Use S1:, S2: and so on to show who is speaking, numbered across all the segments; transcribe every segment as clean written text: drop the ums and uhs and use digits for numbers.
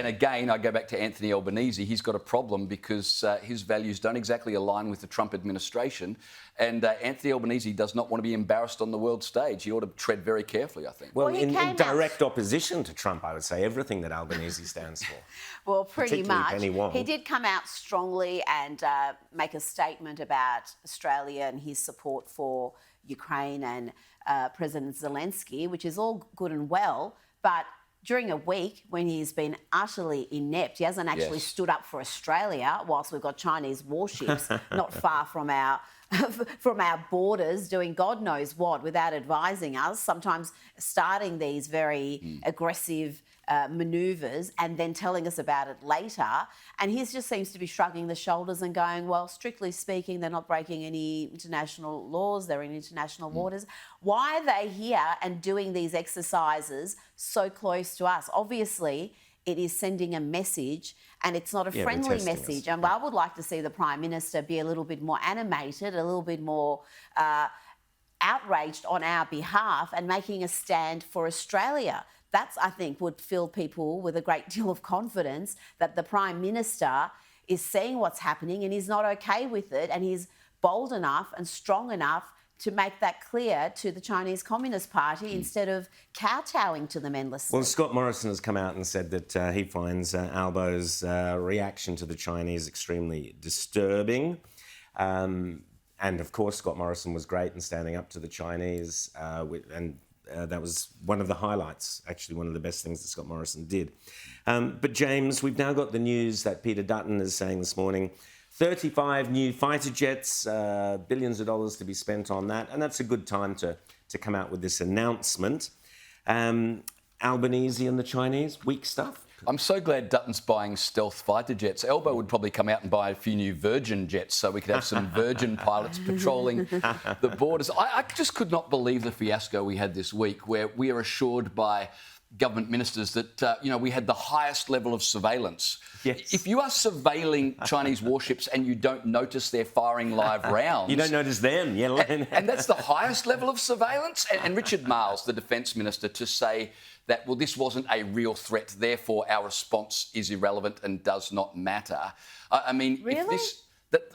S1: And again, I go back to Anthony Albanese. He's got a problem because his values don't exactly align with the Trump administration. And Anthony Albanese does not want to be embarrassed on the world stage. He ought to tread very carefully, I think.
S2: Well, in direct opposition to Trump, I would say, everything that Albanese stands for.
S3: Well, pretty much.
S2: Penny Wong.
S3: He did come out strongly and make a statement about Australia and his support for Ukraine and President Zelensky, which is all good and well, but during a week when he's been utterly inept, he hasn't actually stood up for Australia whilst we've got Chinese warships not far from our borders doing God knows what without advising us, sometimes starting these very aggressive manoeuvres and then telling us about it later. And he just seems to be shrugging the shoulders and going, well, strictly speaking, they're not breaking any international laws, they're in international waters. Why are they here and doing these exercises so close to us? Obviously, it is sending a message and it's not a friendly message. And I would like to see the Prime Minister be a little bit more animated, a little bit more outraged on our behalf and making a stand for Australia. That's, I think, would fill people with a great deal of confidence that the Prime Minister is seeing what's happening and he's not okay with it and he's bold enough and strong enough to make that clear to the Chinese Communist Party instead of kowtowing to them endlessly.
S2: Well, Scott Morrison has come out and said that he finds Albo's reaction to the Chinese extremely disturbing. And, of course, Scott Morrison was great in standing up to the Chinese that was one of the highlights, actually one of the best things that Scott Morrison did. But, James, we've now got the news that Peter Dutton is saying this morning, 35 new fighter jets, billions of dollars to be spent on that, and that's a good time to come out with this announcement. Albanese and the Chinese, weak stuff.
S1: I'm so glad Dutton's buying stealth fighter jets. Elbow would probably come out and buy a few new Virgin jets so we could have some Virgin pilots patrolling the borders. I just could not believe the fiasco we had this week where we are assured by government ministers that, we had the highest level of surveillance.
S2: Yes.
S1: If you are surveilling Chinese warships and you don't notice they're firing live rounds...
S2: You don't notice them, yeah.
S1: and that's the highest level of surveillance. And Richard Marles, the Defence Minister, to say that, well, this wasn't a real threat, therefore our response is irrelevant and does not matter. I mean,
S3: really?
S1: if this...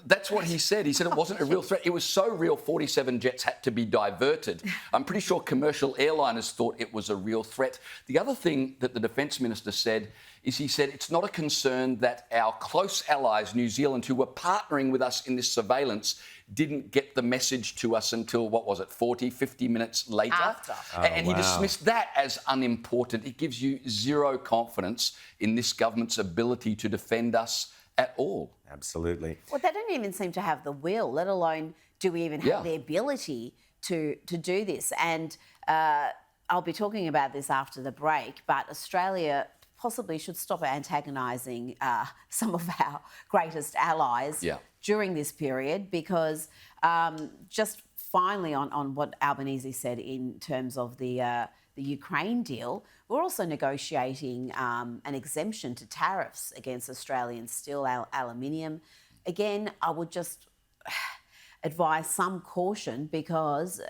S1: That's what he said. He said it wasn't a real threat. It was so real, 47 jets had to be diverted. I'm pretty sure commercial airliners thought it was a real threat. The other thing that the Defence Minister said is he said it's not a concern that our close allies, New Zealand, who were partnering with us in this surveillance, didn't get the message to us until, 40, 50 minutes later?
S3: After.
S1: And he dismissed that as unimportant. It gives you zero confidence in this government's ability to defend us at all.
S2: Absolutely.
S3: Well, they don't even seem to have the will, let alone do we even have the ability to do this. And I'll be talking about this after the break, but Australia possibly should stop antagonising some of our greatest allies during this period because just finally on what Albanese said in terms of the Ukraine deal, we're also negotiating an exemption to tariffs against Australian steel, aluminium. Again, I would just advise some caution because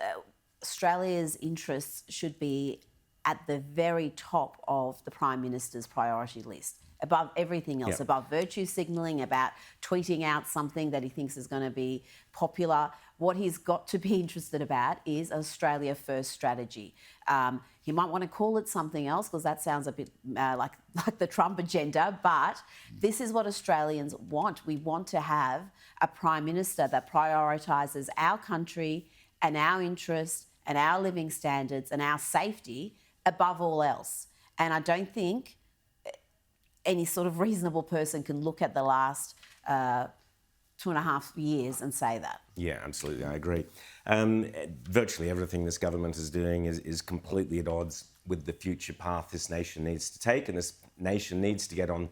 S3: Australia's interests should be at the very top of the Prime Minister's priority list, above everything else, above virtue signalling, about tweeting out something that he thinks is going to be popular. What he's got to be interested about is Australia First strategy. He might want to call it something else because that sounds a bit like the Trump agenda, but this is what Australians want. We want to have a Prime Minister that prioritises our country and our interests and our living standards and our safety above all else. And I don't think any sort of reasonable person can look at the last 2.5 years and say that.
S2: Yeah, absolutely, I agree. Virtually everything this government is doing is completely at odds with the future path this nation needs to take, and this nation needs to get on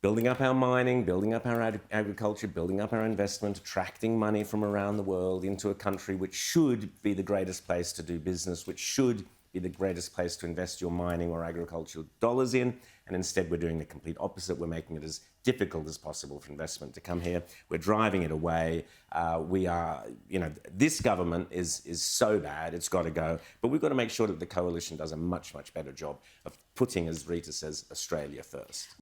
S2: building up our mining, building up our agriculture, building up our investment, attracting money from around the world into a country which should be the greatest place to do business, which should be the greatest place to invest your mining or agricultural dollars in. And instead, we're doing the complete opposite. We're making it as difficult as possible for investment to come here. We're driving it away. We are, this government is so bad, it's got to go. But we've got to make sure that the coalition does a much, much better job of putting, as Rita says, Australia first.